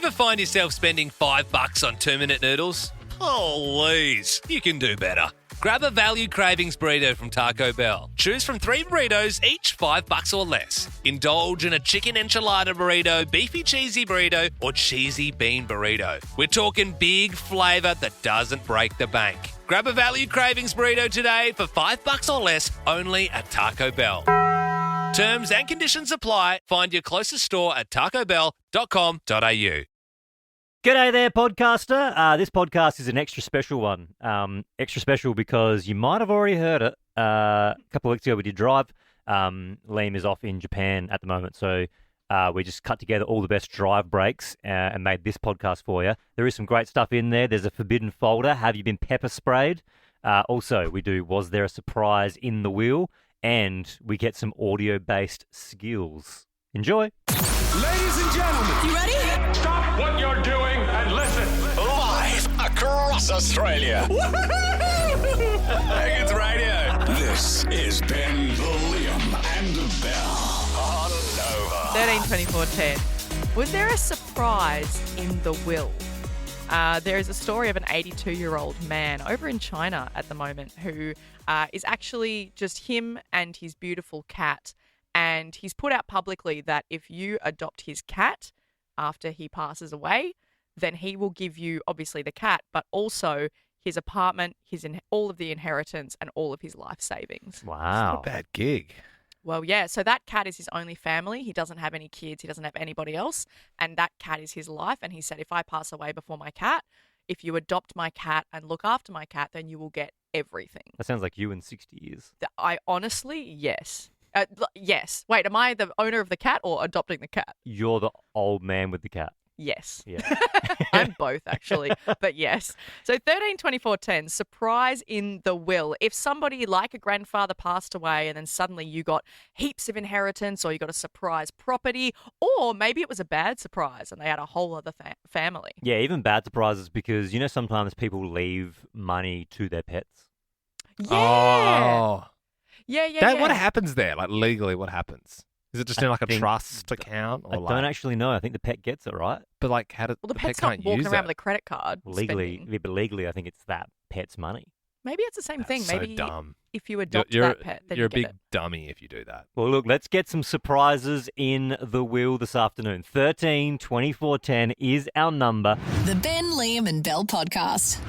Ever find yourself spending $5 on 2-minute noodles? Please, you can do better. Grab a value cravings burrito from Taco Bell. Choose from 3 burritos, each $5 or less. Indulge in a chicken enchilada burrito, beefy cheesy burrito, or cheesy bean burrito. We're talking big flavour that doesn't break the bank. Grab a value cravings burrito today for $5 or less, only at Taco Bell. Terms and conditions apply. Find your closest store at tacobell.com.au. G'day there, podcaster. This podcast is an extra special one. Extra special because you might have already heard it. A couple of weeks ago we did Drive. Liam is off in Japan at the moment, so we just cut together all the best Drive breaks and made this podcast for you. There is some great stuff in there. There's a forbidden folder. Have you been pepper sprayed? Also, we do Was There a Surprise in the Wheel? And we get some audio-based skills. Enjoy. Ladies and gentlemen, You ready? stop what you're doing and listen. Live across Australia. It's radio. This is Ben, Liam, and Bell on Nova. 13, 24, 10. Was there a surprise in the will? There is a story of an 82-year-old man over in China at the moment who is actually just him and his beautiful cat. And he's put out publicly that if you adopt his cat after he passes away, then he will give you, obviously, the cat, but also his apartment, all of the inheritance, and all of his life savings. Wow. Not a bad gig. Well, yeah, so that cat is his only family. He doesn't have any kids. He doesn't have anybody else. And that cat is his life. And he said, if I pass away before my cat, if you adopt my cat and look after my cat, then you will get everything. That sounds like you in 60 years. I honestly, yes. Yes. Wait, am I the owner of the cat or adopting the cat? You're the old man with the cat. Yes. Yeah. I'm both, actually. But yes. So 13, 24, 10, surprise in the will. If somebody like a grandfather passed away and then suddenly you got heaps of inheritance or you got a surprise property, or maybe it was a bad surprise and they had a whole other family. Yeah, even bad surprises because, sometimes people leave money to their pets. Yeah. Oh. Yeah. What happens there? Like legally, what happens? Is it just in like a trust account? Or I don't actually know. I think the pet gets it, right? But like, how Well, the pet pet's not can't walking use around it? with a credit card. Legally, spending. yeah, but legally, I think it's that pet's money. Maybe it's the same thing. That's so Maybe dumb. if you adopt You're that pet, then you're you a big get it. dummy if you do that. Well, look, let's get some surprises in the wheel this afternoon. 13 24 10 is our number. The Ben, Liam and Bell Podcast.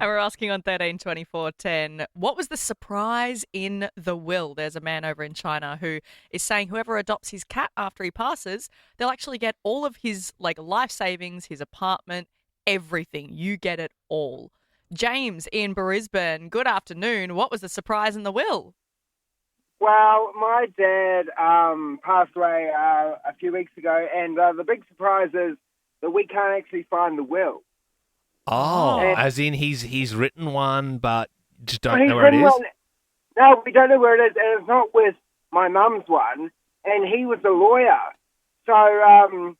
And we're asking on 13, 24, 10, what was the surprise in the will? There's a man over in China who is saying whoever adopts his cat after he passes, they'll actually get all of his life savings, his apartment, everything. You get it all. James in Brisbane, good afternoon. What was the surprise in the will? Well, my dad passed away a few weeks ago, and the big surprise is that we can't actually find the will. Oh, And- as in he's written one, but just don't He's know where it written is? one- No, we don't know where it is, and it's not with my mum's one, and he was a lawyer. So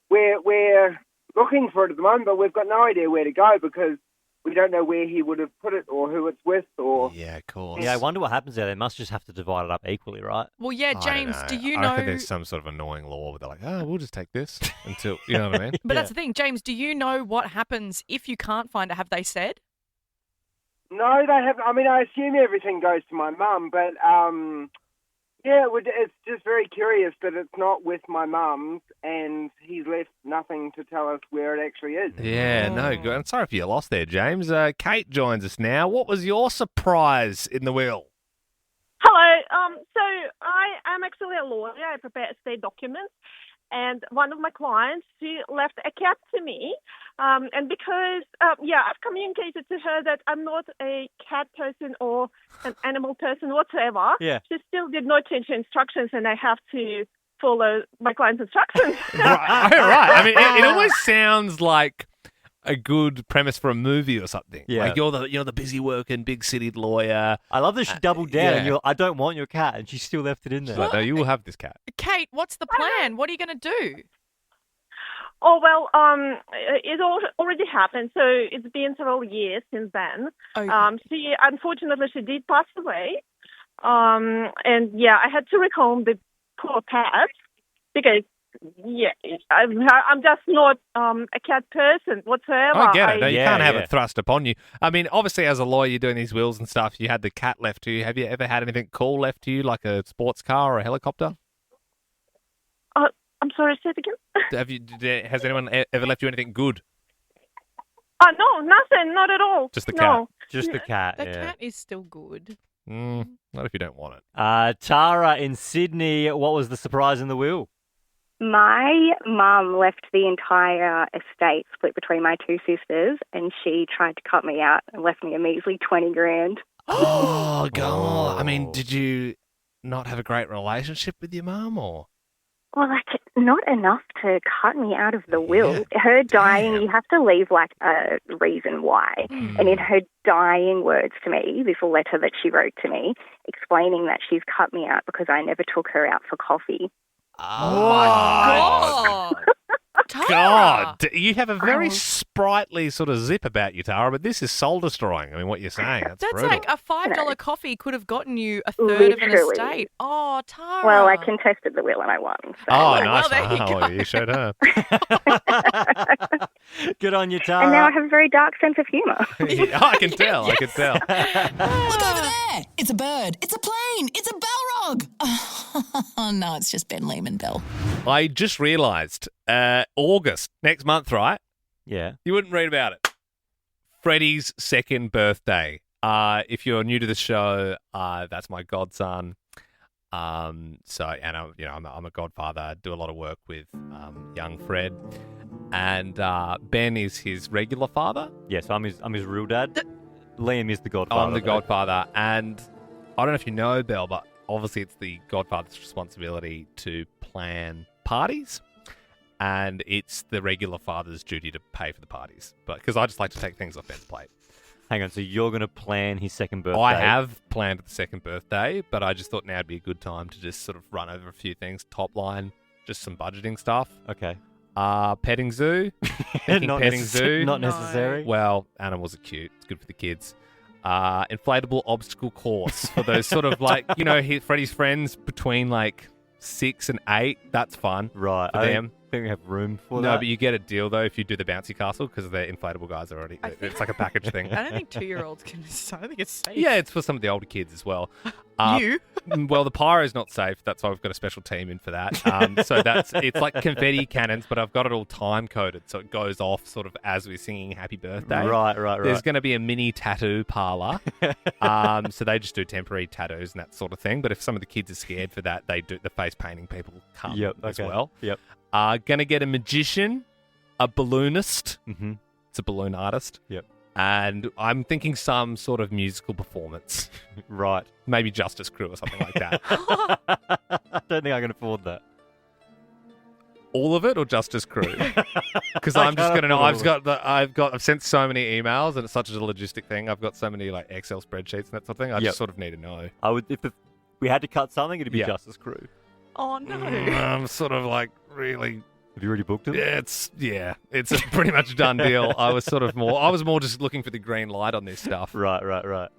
we're looking for it at the moment, but we've got no idea where to go because we don't know where he would have put it or who it's with or... Yeah, of course. Yeah, I wonder what happens there. They must just have to divide it up equally, right? Well, yeah, I don't James, know. do you I know... reckon there's some sort of annoying law where they're like, oh, we'll just take this until, you know what I mean? But that's the thing, James, do you know what happens if you can't find it? Have they said? No, they haven't. I mean, I assume everything goes to my mum, but it's just very curious that it's not with my mum's, and he's left nothing to tell us where it actually is. Yeah, no, good. I'm sorry for your loss there, James. Kate joins us now. What was your surprise in the will? Hello. So I am actually a lawyer. I prepare estate documents. And one of my clients, she left a cat to me. And because, I've communicated to her that I'm not a cat person or an animal person whatsoever. Yeah. She still did not change the instructions, and I have to follow my client's instructions. Right. I mean, it always sounds like a good premise for a movie or something. Yeah. Like you're the busy working big city lawyer. I love that she doubled down and yeah. I don't want your cat, and she still left it in there. She's like, no, you will have this cat. Kate, what's the plan? What are you going to do? Oh, well, it already happened. So it's been several years since then. Okay. Unfortunately, she did pass away. I had to reclaim the poor cat because yeah, I'm just not a cat person whatsoever. I get it. No, you Yeah, can't have yeah. it thrust upon you. I mean, obviously, as a lawyer, you're doing these wills and stuff. You had the cat left to you. Have you ever had anything cool left to you, like a sports car or a helicopter? I'm sorry, say it again. Has anyone ever left you anything good? No, nothing, not at all. Just the No. Just the cat. The yeah. cat is still good. Not if you don't want it. Tara in Sydney, what was the surprise in the will? My mum left the entire estate split between my two sisters, and she tried to cut me out and left me a measly 20 grand. Oh, God. I mean, did you not have a great relationship with your mum, or? Well, not enough to cut me out of the will. Her dying, you have to leave, a reason why. And in her dying words to me, this letter that she wrote to me, explaining that she's cut me out because I never took her out for coffee. Oh, Tara. God, you have a very sprightly sort of zip about you, Tara, but this is soul-destroying. I mean, what you're saying, that's brutal. like a $5 coffee could have gotten you a third of an Literally. estate. Oh, Tara. Well, I contested the will and I won. So. Oh, nice. there you go. You showed her. Good on you, Tara. And now I have a very dark sense of humour. Yeah, I can tell. I can tell. Look over there. It's a bird. It's a plane. It's a Balrog. Oh, no, it's just Ben Lehman Bell. I just realised, August, next month, right? Yeah. You wouldn't read about it. Freddie's second birthday. If you're new to the show, that's my godson. I'm a godfather. I do a lot of work with young Fred, and Ben is his regular father. Yes, I'm his real dad. Liam is the godfather. I'm the godfather, and I don't know if you know, Belle, but obviously it's the godfather's responsibility to plan parties, and it's the regular father's duty to pay for the parties. But because I just like to take things off Ben's plate. Hang on, so you're going to plan his second birthday? I have planned the second birthday, but I just thought now would be a good time to just sort of run over a few things. Top line, just some budgeting stuff. Okay. Petting zoo. Thinking Not petting necessa- zoo. Not No. necessary. Well, animals are cute. It's good for the kids. Inflatable obstacle course for those sort of Freddie's friends between 6 and 8. That's fun. Right. For I them. don't think we have room for No, that. but you get a deal though if you do the bouncy castle because the inflatable guys are already. It's like a package thing. I don't think 2-year-olds can. I don't think it's safe. Yeah, it's for some of the older kids as well. You? Well, the pyro's not safe. That's why we've got a special team in for that. So it's like confetti cannons, but I've got it all time coded, so it goes off sort of as we're singing Happy Birthday. Right. There's going to be a mini tattoo parlor. So they just do temporary tattoos and that sort of thing. But if some of the kids are scared for that, they do the face painting people come as okay. well. Yep. Gonna get a magician, a balloonist. Mm-hmm. It's a balloon artist. Yep. And I'm thinking some sort of musical performance. Right. Maybe Justice Crew or something like that. I don't think I can afford that. All of it or Justice Crew? Because I I'm just can't gonna know. afford I've sent so many emails and it's such a logistic thing. I've got so many Excel spreadsheets and that sort of thing. I Yep. just sort of need to know. I would if we had to cut something, it'd be Yeah. Justice Crew. Oh, no. I'm sort of really. Have you already booked him? It's a pretty much done deal. I was more just looking for the green light on this stuff. Right.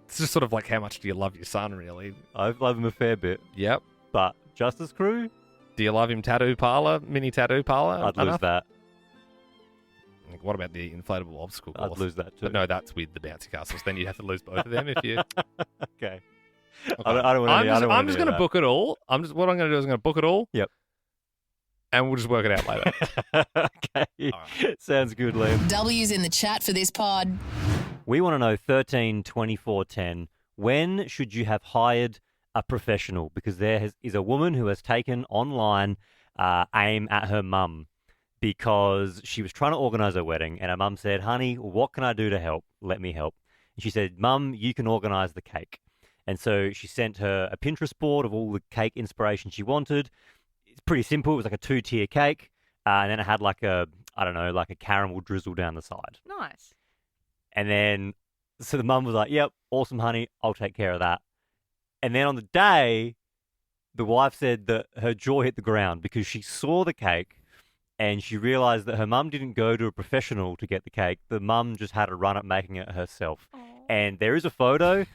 It's just sort of how much do you love your son, really? I love him a fair bit, Yep. but Justice Crew, Do you love him tattoo parlor, mini tattoo parlor? I'd lose that. What about the inflatable obstacle course? I'd lose that too. But no, that's with the bouncy castles. Then you'd have to lose both of them if you. Okay. Okay. I don't want to. I'm just going to book it all. What I'm going to do is I'm going to book it all. Yep. And we'll just work it out later. Okay. All Sounds good, Liam. W's in the chat for this pod. We want to know 13, 24, 10. When should you have hired a professional? Because there is a woman who has taken online aim at her mum because she was trying to organise her wedding, and her mum said, "Honey, what can I do to help? Let me help." And she said, "Mum, you can organise the cake." And so she sent her a Pinterest board of all the cake inspiration she wanted. It's pretty simple. It was like a 2-tier cake, and then it had like a caramel drizzle down the side. Nice. And then, so the mum was like, "Yep, awesome, honey. I'll take care of that." And then on the day, the wife said that her jaw hit the ground because she saw the cake and she realised that her mum didn't go to a professional to get the cake. The mum just had a run at making it herself. Aww. And there is a photo.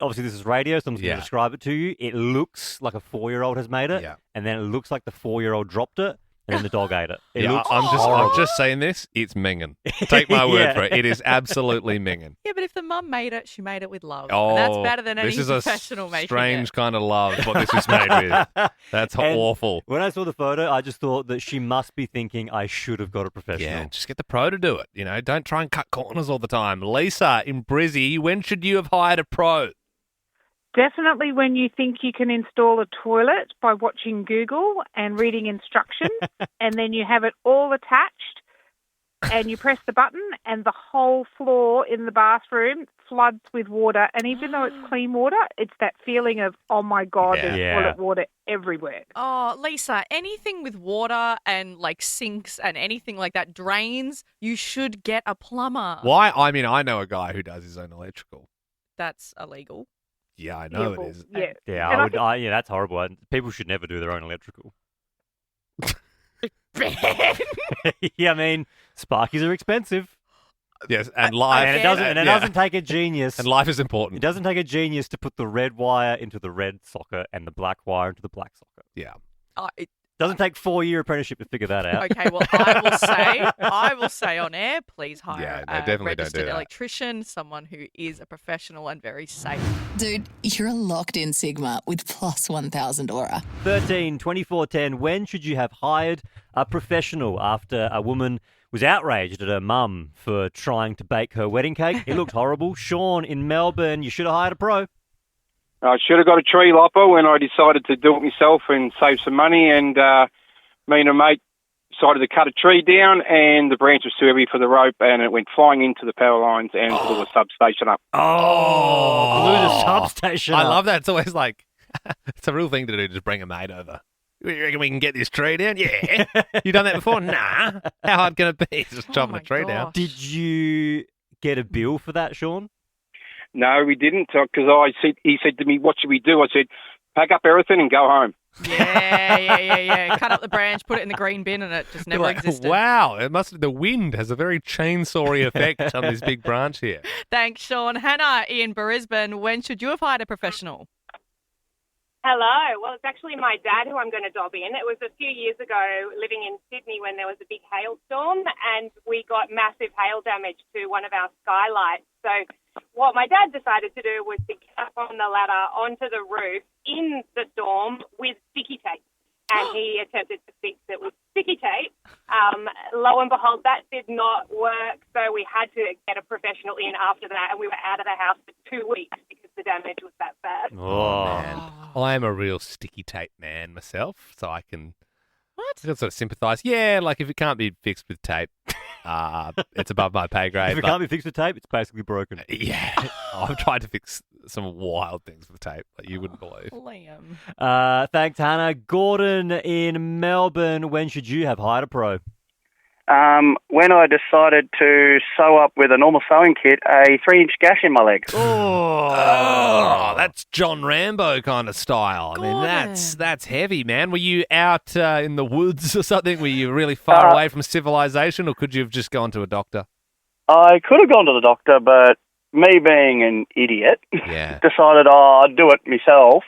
Obviously, this is radio, so I'm just going Yeah. to describe it to you. It looks like a 4-year-old has made it, Yeah. and then it looks like the 4-year-old dropped it, and then the dog ate it. It Yeah, looks I'm horrible. just saying this. It's minging. Take my word Yeah. for it. It is absolutely minging. Yeah, but if the mum made it, she made it with love. And that's better than any this is a professional making strange it. kind of love. What this is made with. That's And awful. When I saw the photo, I just thought that she must be thinking I should have got a professional. Yeah, just get the pro to do it. Don't try and cut corners all the time. Lisa in Brizzy, when should you have hired a pro? Definitely when you think you can install a toilet by watching Google and reading instructions, and then you have it all attached, and you press the button, and the whole floor in the bathroom floods with water. And even though it's clean water, it's that feeling of, oh my God, there's toilet water everywhere. Oh, Lisa, anything with water and like sinks and anything like that, drains, you should get a plumber. Why? I mean, I know a guy who does his own electrical. That's illegal. Yeah, I know it is. Yeah, Yeah, yeah, that's horrible. People should never do their own electrical. Yeah, I mean, sparkies are expensive. Yes, and life. And it doesn't take a genius. And life is important. It doesn't take a genius to put the red wire into the red socket and the black wire into the black socket. Yeah. It doesn't take 4-year apprenticeship to figure that out. Okay, well, I will say on air, please hire a definitely don't do registered that. electrician, someone who is a professional and very safe. Dude, you're a locked-in Sigma with plus 1,000 aura. 13, 24, 10. When should you have hired a professional after a woman was outraged at her mum for trying to bake her wedding cake? It looked horrible. Sean in Melbourne, you should have hired a pro. I should have got a tree lopper when I decided to do it myself and save some money. And me and a mate decided to cut a tree down, and the branch was too heavy for the rope, and it went flying into the power lines and blew a substation up. Blew the substation I up. love that. It's always like, it's a real thing to do, just bring a mate over. You reckon we can get this tree down? Yeah. You done that before? Nah. How hard can it be? Just chopping a tree down. Did you get a bill for that, Sean? No, we didn't, because he said to me, what should we do? I said, pack up everything and go home. Yeah. Cut up the branch, put it in the green bin, and it just never existed. Wow, the wind has a very chainsawy effect on this big branch here. Thanks, Sean. Hannah in Brisbane, when should you have hired a professional? Hello. Well, it's actually my dad who I'm going to dob in. It was a few years ago living in Sydney when there was a big hailstorm and we got massive hail damage to one of our skylights. So what my dad decided to do was to get up on the ladder onto the roof in the storm with sticky tape. And he attempted to fix it with sticky tape. Lo and behold, that did not work. So we had to get a professional in after that, and we were out of the house for 2 weeks because the damage was that bad. Oh, man. I am a real sticky tape man myself, so I can sort of sympathise. Yeah, like if it can't be fixed with tape, it's above my pay grade. If it can't be fixed with tape, it's basically broken. Yeah. I've tried to fix some wild things with tape that you wouldn't believe. Liam. Thanks, Hannah. Gordon in Melbourne, when should you have hired a pro? When I decided to sew up with a normal sewing kit a 3-inch gash in my leg. Oh, that's John Rambo kind of style. I mean, that's heavy, man. Were you out in the woods or something? Were you really far away from civilization, or could you have just gone to a doctor? I could have gone to the doctor, but me being an idiot, decided I'd do it myself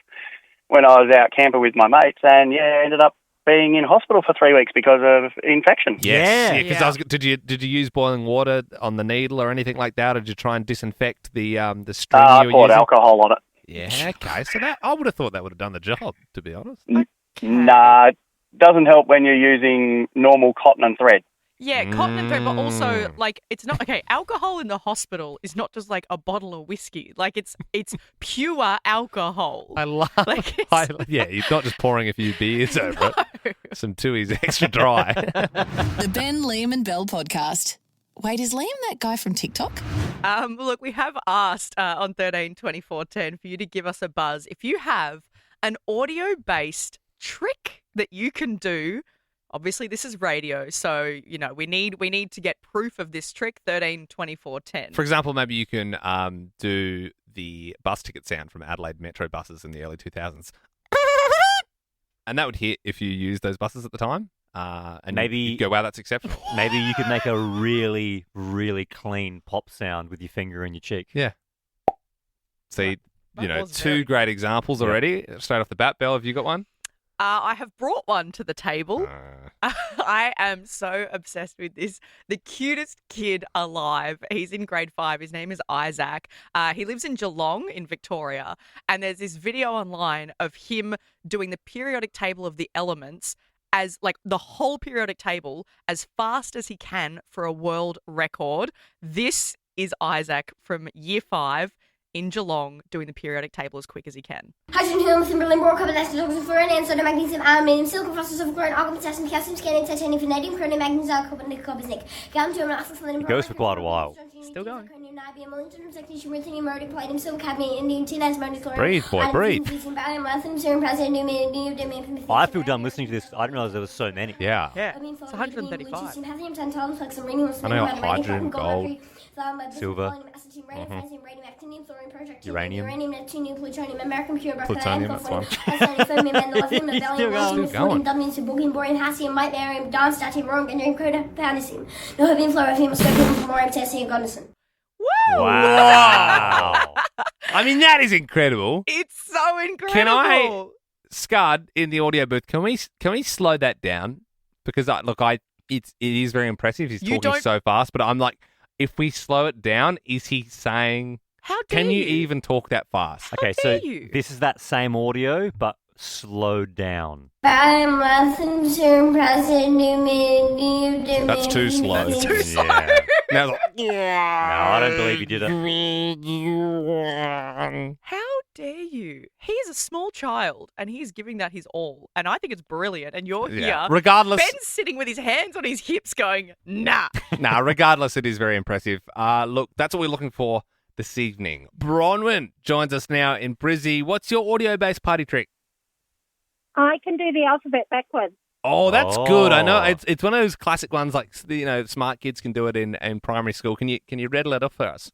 when I was out camping with my mates, and ended up being in hospital for 3 weeks because of infection. Yes, because did you use boiling water on the needle or anything like that, or did you try and disinfect the string you were I poured using? alcohol on it. Yeah, okay. So that I would have thought that would have done the job, to be honest. Nah, it doesn't help when you're using normal cotton and thread. Yeah, cotton and thread, but also, like, it's not, okay, alcohol in the hospital is not just, like, a bottle of whiskey. Like, it's pure alcohol. I love yeah, you're not just pouring a few beers over it. Some Tui's extra dry. The Ben, Liam and Bell podcast. Wait, is Liam that guy from TikTok? Look, we have asked on 13 24 10 for you to give us a buzz. If you have an audio-based trick that you can do. Obviously, this is radio, so, we need to get proof of this trick, 13 24 10. For example, maybe you can do the bus ticket sound from Adelaide Metro buses in the early 2000s. And that would hit if you used those buses at the time. And maybe you'd go, wow, that's exceptional. Maybe you could make a really, really clean pop sound with your finger in your cheek. Yeah. See, two great examples already. Straight off the bat, Belle, have you got one? I have brought one to the table. I am so obsessed with this. The cutest kid alive. He's in grade 5. His name is Isaac. He lives in Geelong in Victoria. And there's this video online of him doing the periodic table of the elements as like the whole periodic table as fast as he can for a world record. This is Isaac from year 5 in Geelong doing the periodic table as quick as he can. Hydrogen, helium, lithium, beryllium, boron, carbon, oxygen, fluorine, and sodium, magnesium, aluminium, silicon, phosphorus, sulfur, chlorine, argon, potassium, calcium, scandium, titanium, vanadium, chromium, magnesium, carbon, nickel, copper, zinc, gallium, germanium, oxygen, selenium, It goes for quite a while. Still going. Breathe, boy, breathe. I feel dumb listening to this. I didn't realize there was so many. Yeah. It's 135. I know hydrogen, gold, silver, uranium. Plutonium, that's one. Still going. Wow. I mean, that is incredible. It's so incredible. Can I, Scud, in the audio booth, can we slow that down? Because it is very impressive. He's talking so fast, but I'm like, if we slow it down, is he saying? How dare Can you even talk that fast? Okay, so this is that same audio, but slowed down. That's too slow. That's too slow. Now, No, I don't believe you did it. How dare you? He is a small child and he's giving that his all. And I think it's brilliant. And you're here. Regardless. Ben's sitting with his hands on his hips going, nah. Nah, regardless, it is very impressive. Look, that's what we're looking for this evening. Bronwyn joins us now in Brizzy. What's your audio-based party trick? I can do the alphabet backwards. Oh, that's good. I know it's one of those classic ones, like smart kids can do it in primary school. Can you rattle it off for us?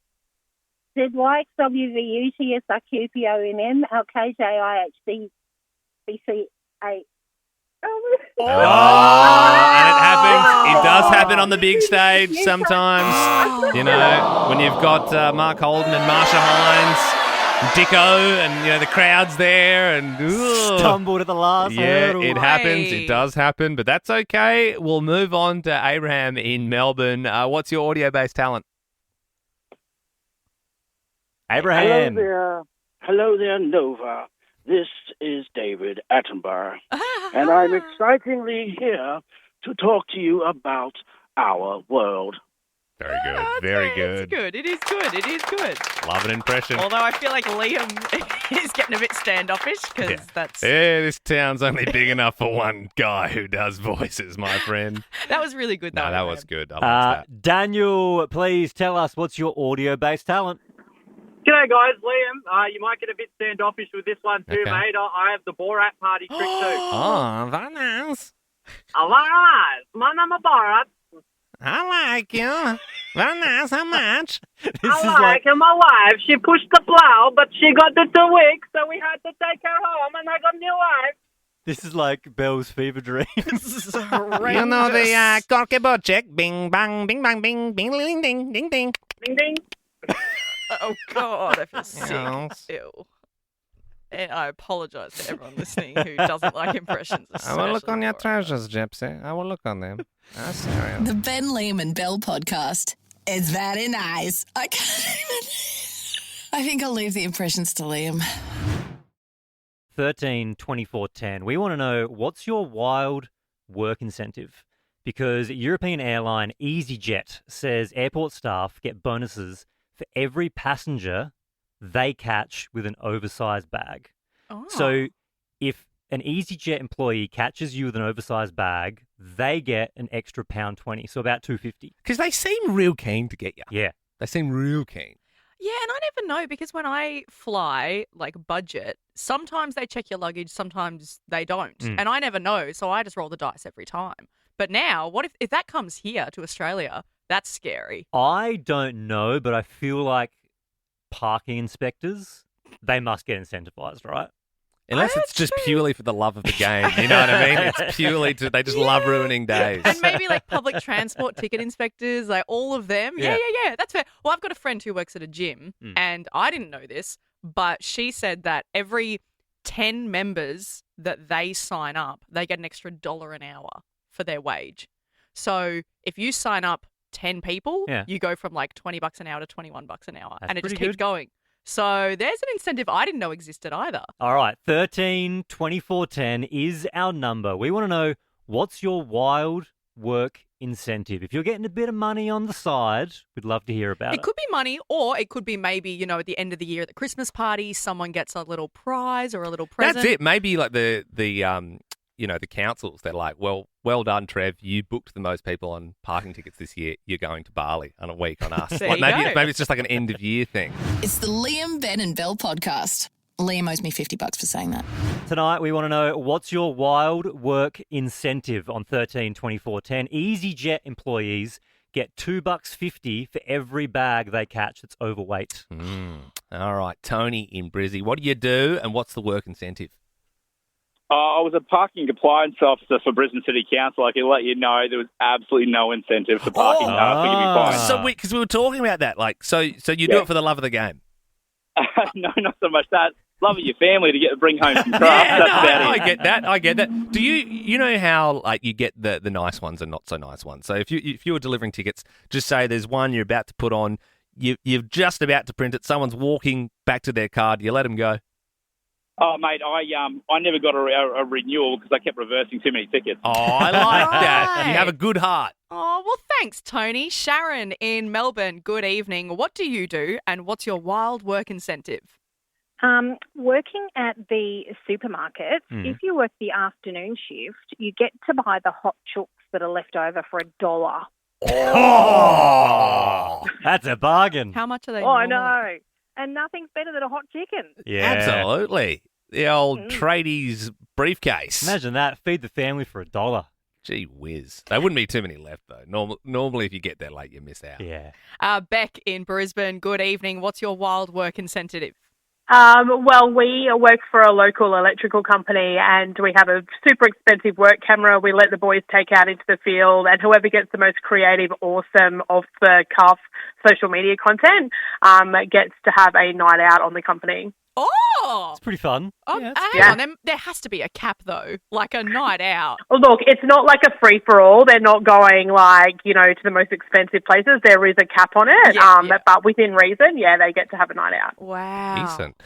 ZYXWVUTSRQPONM Oh, and it happens. It does happen on the big stage sometimes. You know, when you've got Mark Holden and Marsha Hines. Dicko and the crowd's there and stumbled at the last hurdle. It happens. It does happen, but that's okay. We'll move on to Abraham in Melbourne. What's your audio-based talent? Abraham. Hello there, Nova. This is David Attenborough, and I'm excitingly here to talk to you about our world. Very good. Very good. It's good. It is good. It is good. Love an impression. Although I feel like Liam is getting a bit standoffish because that's... Yeah, this town's only big enough for one guy who does voices, my friend. That was really good, though. No, that was good. I liked that. Daniel, please tell us what's your audio-based talent. G'day, guys. Liam, you might get a bit standoffish with this one too, Okay. mate. I have the Borat party trick too. Oh, very nice. All right. My name is Borat. I like you. Very nice. How much? I like my wife. She pushed the plow, but she got the 2 weeks, so we had to take her home, and I got a new wife. This is like Bell's fever dream. You know the corky butt check. Bing, bang, bing, bang, bing, bing, ding, ding, ding, ding. Ding, ding. Oh, God, I feel sick. Yes. Ew. And I apologise to everyone listening who doesn't like impressions. I will look on your treasures, Gypsy. I will look on them. I'm serious. The Ben Liam and Bell podcast. It's very nice. I can't even... I think I'll leave the impressions to Liam. 13 24 10. We want to know, what's your wild work incentive? Because European airline EasyJet says airport staff get bonuses for every passenger they catch with an oversized bag. Oh. So if an EasyJet employee catches you with an oversized bag, they get an extra £1.20, so about $2.50. Because they seem real keen to get you. Yeah. They seem real keen. Yeah, and I never know because when I fly, like budget, sometimes they check your luggage, sometimes they don't. And I never know, so I just roll the dice every time. But now, what if that comes here to Australia? That's scary. I don't know, but I feel like parking inspectors, they must get incentivized, right? Unless it's just purely for the love of the game. You know what I mean? It's purely they just love ruining days. And maybe like public transport ticket inspectors, like all of them. Yeah, that's fair. Well, I've got a friend who works at a gym and I didn't know this, but she said that every 10 members that they sign up, they get an extra $1 an hour for their wage. So if you sign up 10 people, you go from like $20 an hour to $21 an hour. That's and it just pretty keeps going. So there's an incentive I didn't know existed either. All right, 13 24 10 is our number. We want to know, what's your wild work incentive? If you're getting a bit of money on the side, we'd love to hear about it. It could be money, or it could be maybe, at the end of the year at the Christmas party, someone gets a little prize or a little present. That's it. Maybe like the councils, they're like, well done, Trev. You booked the most people on parking tickets this year. You're going to Bali on a week on us. There Like, you maybe go. it's just like an end of year thing. It's the Liam, Ben and Bell podcast. Liam owes me $50 for saying that. Tonight, we want to know, what's your wild work incentive on 13 24 10? EasyJet employees get $2.50 for every bag they catch that's overweight. All right, Tony in Brizzy, what do you do and what's the work incentive? I was a parking compliance officer for Brisbane City Council. I can let you know there was absolutely no incentive for parking for giving fines. So because we were talking about that, like, so you do it for the love of the game. No, not so much that. Love of your family to bring home some craft. Yeah, That's no, about it. I get that. Do you know how like you get the nice ones and not so nice ones? So if you were delivering tickets, just say there's one you're about to put on, you're just about to print it, someone's walking back to their card, you let them go. Oh, mate, I never got a renewal because I kept reversing too many tickets. Oh, I like that. You have a good heart. Oh, well, thanks, Tony. Sharon in Melbourne, good evening. What do you do and what's your wild work incentive? Working at the supermarket, if you work the afternoon shift, you get to buy the hot chooks that are left over for $1. Oh, that's a bargain. How much are they? Oh, I know. And nothing's better than a hot chicken. Yeah. Absolutely. The old tradies briefcase. Imagine that. Feed the family for $1. Gee whiz. There wouldn't be too many left, though. Normally, if you get there late, you miss out. Yeah. Beck in Brisbane, good evening. What's your wild work incentive? Well, we work for a local electrical company and we have a super expensive work camera we let the boys take out into the field, and whoever gets the most creative, awesome, off-the-cuff social media content gets to have a night out on the company. Oh! It's pretty fun. Oh, hang on. There has to be a cap, though, like a night out. Well, look, it's not like a free-for-all. They're not going, to the most expensive places. There is a cap on it. But within reason, they get to have a night out. Wow. Decent.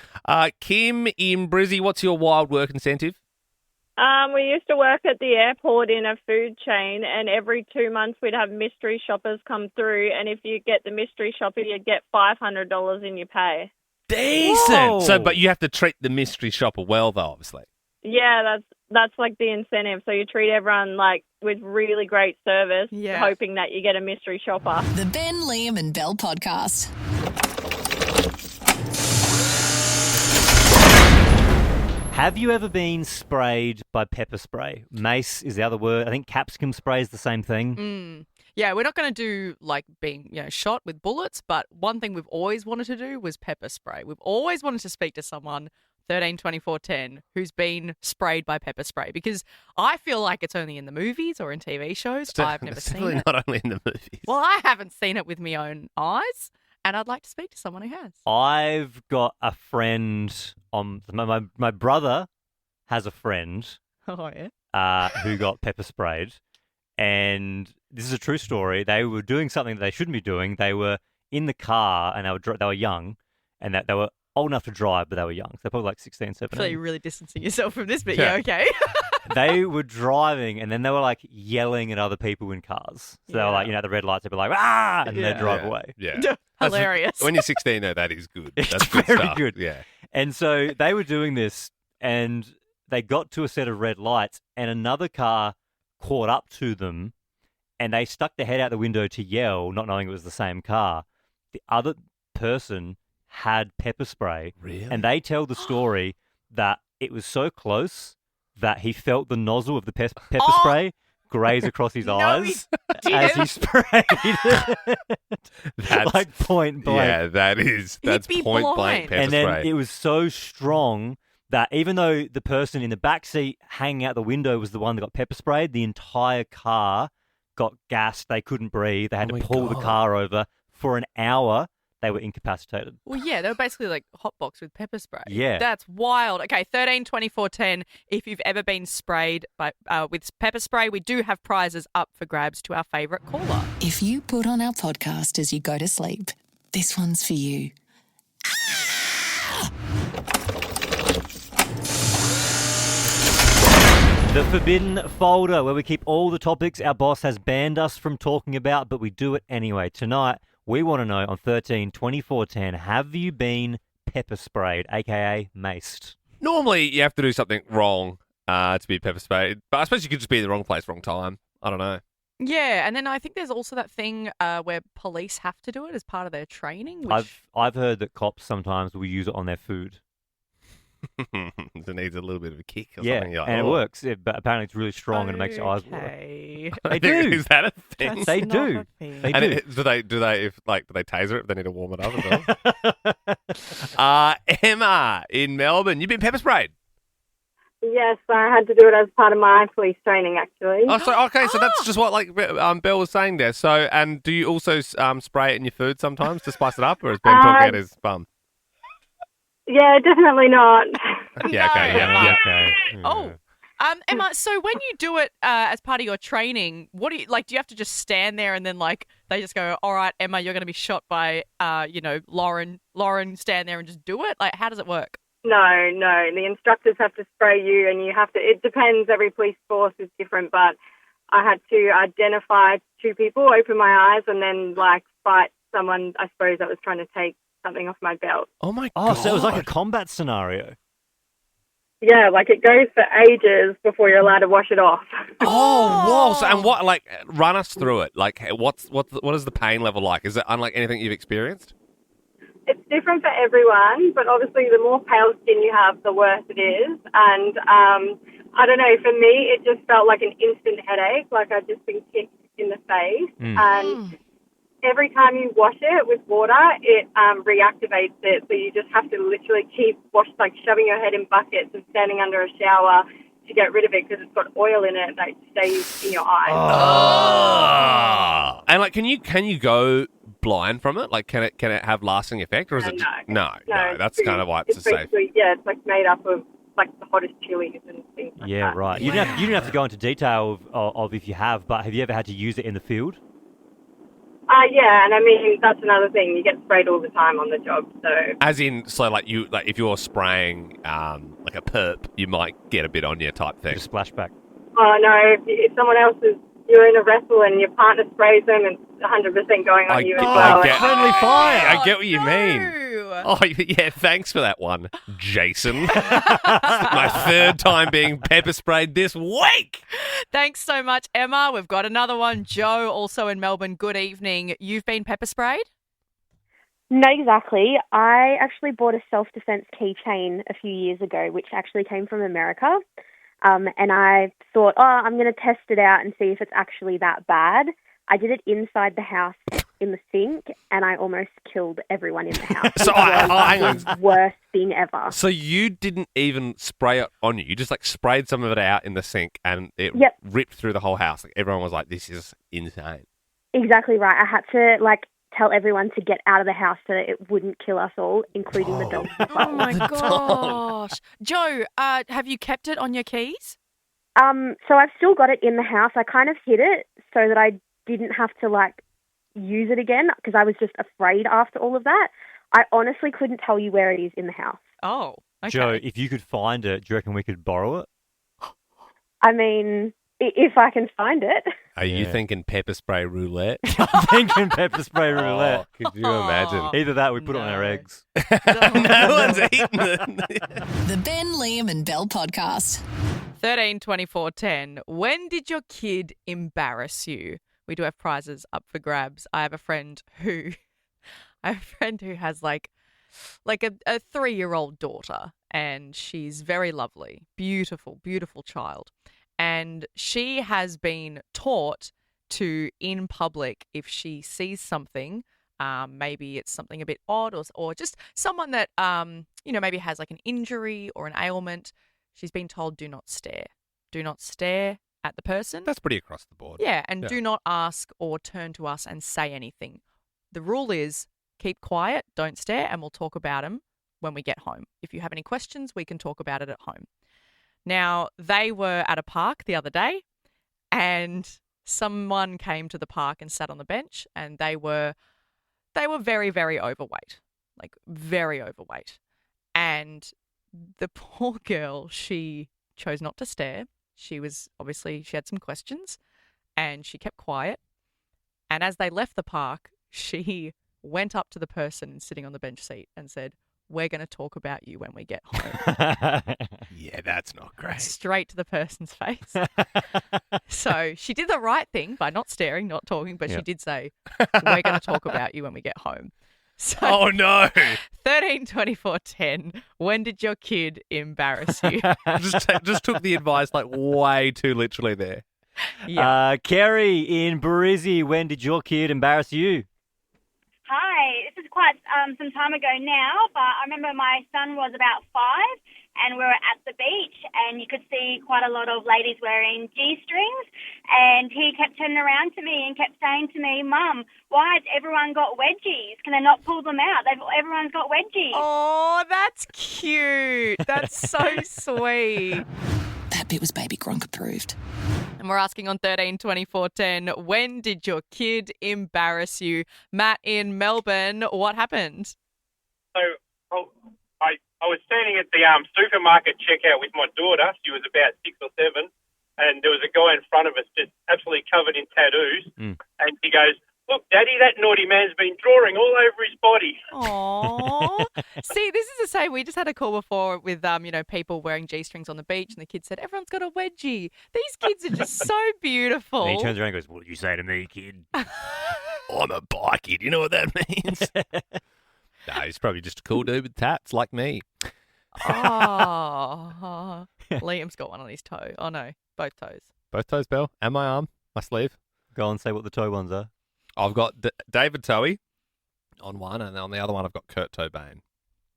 Kim in Brizzy, what's your wild work incentive? We used to work at the airport in a food chain, and every 2 months we'd have mystery shoppers come through, and if you get the mystery shopper, you get $500 in your pay. Decent. Whoa. So, but you have to treat the mystery shopper well, though, obviously. Yeah, that's like the incentive. So you treat everyone with really great service, hoping that you get a mystery shopper. The Ben, Liam and Bell podcast. Have you ever been sprayed by pepper spray? Mace is the other word. I think capsicum spray is the same thing. Yeah, we're not going to do being shot with bullets, but one thing we've always wanted to do was pepper spray. We've always wanted to speak to someone, 13 24 10, who's been sprayed by pepper spray, because I feel like it's only in the movies or in TV shows. I've never seen Definitely it. not only in the movies. Well, I haven't seen it with my own eyes, and I'd like to speak to someone who has. I've got a friend my brother has a friend Oh, yeah? who got pepper sprayed. And this is a true story. They were doing something that they shouldn't be doing. They were in the car and they were young, and that they were old enough to drive, but they were young. So they're probably like 16, 17. I feel like you're really distancing yourself from this, but yeah, okay. They were driving, and then they were yelling at other people in cars. So they were at the red lights, they'd be like, ah, and they'd drive away. Yeah. Hilarious. When you're 16, though, that is good. It's That's good very stuff. good. Yeah. And so they were doing this, and they got to a set of red lights, and another car caught up to them, and they stuck their head out the window to yell, not knowing it was the same car. The other person had pepper spray. Really? And they tell the story that it was so close that he felt the nozzle of the pepper spray graze across his eyes as he sprayed. That's like point blank. Yeah, that's point blank pepper and then spray. it was so strong that even though the person in the back seat hanging out the window was the one that got pepper sprayed, the entire car got gassed. They couldn't breathe. They had to pull the car over for an hour they were incapacitated. Well, yeah, they were basically like hotbox with pepper spray. Yeah. That's wild. Okay, 13 24 10. If you've ever been sprayed with pepper spray, we do have prizes up for grabs to our favourite caller. If you put on our podcast as you go to sleep, this one's for you. The Forbidden Folder, where we keep all the topics our boss has banned us from talking about, but we do it anyway. Tonight, we want to know on 13 24 10, have you been pepper sprayed, aka maced? Normally, you have to do something wrong to be pepper sprayed, but I suppose you could just be in the wrong place, wrong time. I don't know. Yeah, and then I think there's also that thing where police have to do it as part of their training. Which... I've heard that cops sometimes will use it on their food. It needs a little bit of a kick or yeah, something. Like, and it works. But apparently it's really strong and it makes your eyes water. They do. Is that a thing? They do. They do. Do they do they taser it if they need to warm it up as well? Emma in Melbourne, you've been pepper sprayed. Yes, I had to do it as part of my police training, actually. Oh, so that's just what Belle was saying there. So, and do you also spray it in your food sometimes to spice it up, or is Ben talking out his bum? Yeah, definitely not. Yeah, okay, yeah, okay. Oh, Emma. So when you do it as part of your training, what do you like? Do you have to just stand there and then they just go, "All right, Emma, you're going to be shot by Lauren. Lauren, stand there and just do it." Like, how does it work? No. The instructors have to spray you, and you have to. It depends. Every police force is different, but I had to identify two people, open my eyes, and then fight someone. I suppose that was trying to take something off my belt. Oh my god! So it was like a combat scenario. Yeah, it goes for ages before you're allowed to wash it off. Oh, whoa! So, and what? Run us through it. What is the pain level like? Is it unlike anything you've experienced? It's different for everyone, but obviously the more pale skin you have, the worse it is. And I don't know, for me, it just felt like an instant headache, like I'd just been kicked in the face. And every time you wash it with water, it reactivates it. So you just have to literally keep shoving your head in buckets and standing under a shower to get rid of it because it's got oil in it that stays in your eyes. Oh. And can you go blind from it? Can it have lasting effect, or is it? No. That's kind of why it's safe. Yeah, it's made up of the hottest chilies and things like that. Yeah, right. You don't have to go into detail of if you have, but have you ever had to use it in the field? Yeah, and I mean that's another thing. You get sprayed all the time on the job, so. As in, if you're spraying a perp, you might get a bit on you type thing. Just splashback. Oh no! If someone else you're in a wrestle and your partner sprays them, it's 100% going on you as well. Friendly fire. I get what you mean. Oh yeah, thanks for that one, Jason. My third time being pepper sprayed this week. Thanks so much, Emma. We've got another one. Joe, also in Melbourne. Good evening. You've been pepper sprayed? Not exactly. I actually bought a self-defense keychain a few years ago, which actually came from America. And I thought, I'm going to test it out and see if it's actually that bad. I did it inside the house in the sink, and I almost killed everyone in the house. So hang on. The worst thing ever. So you didn't even spray it on you. You just sprayed some of it out in the sink, and it ripped through the whole house. Everyone was like, "This is insane." Exactly right. I had to tell everyone to get out of the house so that it wouldn't kill us all, including the dogs as well. Oh my gosh. Joe, have you kept it on your keys? So I've still got it in the house. I kind of hid it so that I didn't have to use it again because I was just afraid after all of that. I honestly couldn't tell you where it is in the house. Oh, okay. Joe, if you could find it, do you reckon we could borrow it? I mean, if I can find it. Are you thinking pepper spray roulette? I'm thinking pepper spray roulette. Could you imagine? Either that, we put it on our eggs. No one's eating it. The Ben, Liam and Belle podcast. 13 24 10. When did your kid embarrass you? We do have prizes up for grabs. I have a friend who has a 3-year-old daughter, and she's very lovely, beautiful, beautiful child. And she has been taught to, in public, if she sees something, maybe it's something a bit odd or just someone that, maybe has an injury or an ailment, she's been told, do not stare. Do not stare at the person. That's pretty across the board. Yeah, and do not ask or turn to us and say anything. The rule is keep quiet, don't stare, and we'll talk about them when we get home. If you have any questions, we can talk about it at home. Now, they were at a park the other day, and someone came to the park and sat on the bench, and they were very, very overweight, like very overweight. And the poor girl, she chose not to stare. She had some questions, and she kept quiet. And as they left the park, she went up to the person sitting on the bench seat and said, "We're going to talk about you when we get home." Yeah, that's not great. Straight to the person's face. So she did the right thing by not staring, not talking, but she did say, "We're going to talk about you when we get home." So, oh, no. 13, 24, 10. When did your kid embarrass you? just took the advice like way too literally there. Yeah. Kerry in Brizzy, when did your kid embarrass you? Hi, this is quite some time ago now, but I remember my son was about 5 and we were at the beach and you could see quite a lot of ladies wearing G-strings, and he kept turning around to me and kept saying to me, "Mum, why has everyone got wedgies? Can they not pull them out? Everyone's got wedgies." Oh, that's cute. That's so sweet. That bit was Baby Gronk approved. And we're asking on 13, 24, 10, when did your kid embarrass you? Matt in Melbourne, what happened? So I was standing at the supermarket checkout with my daughter. She was about 6 or 7, and there was a guy in front of us just absolutely covered in tattoos. And he goes, "Look, Daddy, that naughty man's been drawing all over his body." Aww. See, this is the same. We just had a call before with, people wearing G-strings on the beach, and the kid said, "Everyone's got a wedgie." These kids are just so beautiful. And he turns around and goes, "What did you say to me, kid?" I'm a bikie. Do you know what that means? No, he's probably just a cool dude with tats like me. Oh. Liam's got one on his toe. Oh, no, both toes. Both toes, Belle, and my arm, my sleeve. Go and say what the toe ones are. I've got David Towie on one, and on the other one I've got Kurt Cobain.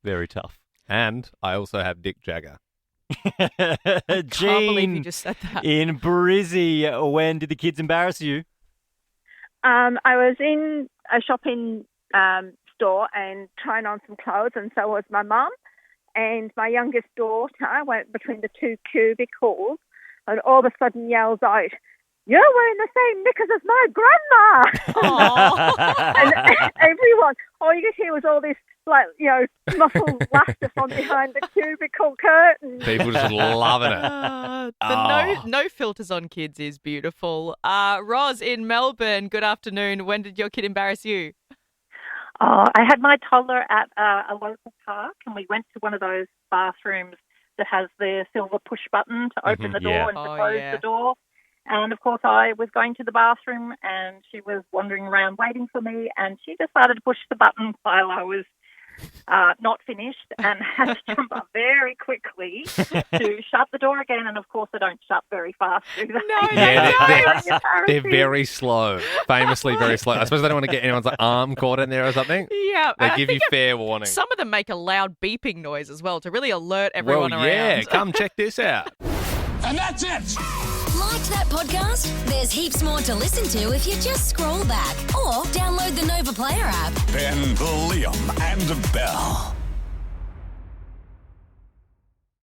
Very tough. And I also have Dick Jagger. I can't believe you just said that. In Brizzy, when did the kids embarrass you? I was in a shopping store and trying on some clothes, and so was my mum. And my youngest daughter went between the two cubicles and all of a sudden yells out, "You're wearing the same knickers as my grandma!" And everyone, all you could hear was all this, muffled laughter from behind the cubicle curtain. People just loving it. No filters on kids is beautiful. Roz in Melbourne, good afternoon. When did your kid embarrass you? I had my toddler at a local park, and we went to one of those bathrooms that has the silver push button to open the door and to close the door. And, of course, I was going to the bathroom, and she was wandering around waiting for me, and she decided to push the button while I was not finished, and had to jump up very quickly to shut the door again. And, of course, they don't shut very fast, do they? They're very slow, famously very slow. I suppose they don't want to get anyone's arm caught in there or something. Yeah. They give you fair warning. Some of them make a loud beeping noise as well to really alert everyone around. Yeah, come check this out. And that's it. Liked that podcast? There's heaps more to listen to if you just scroll back or download the Nova Player app. Ben, Liam, and Belle.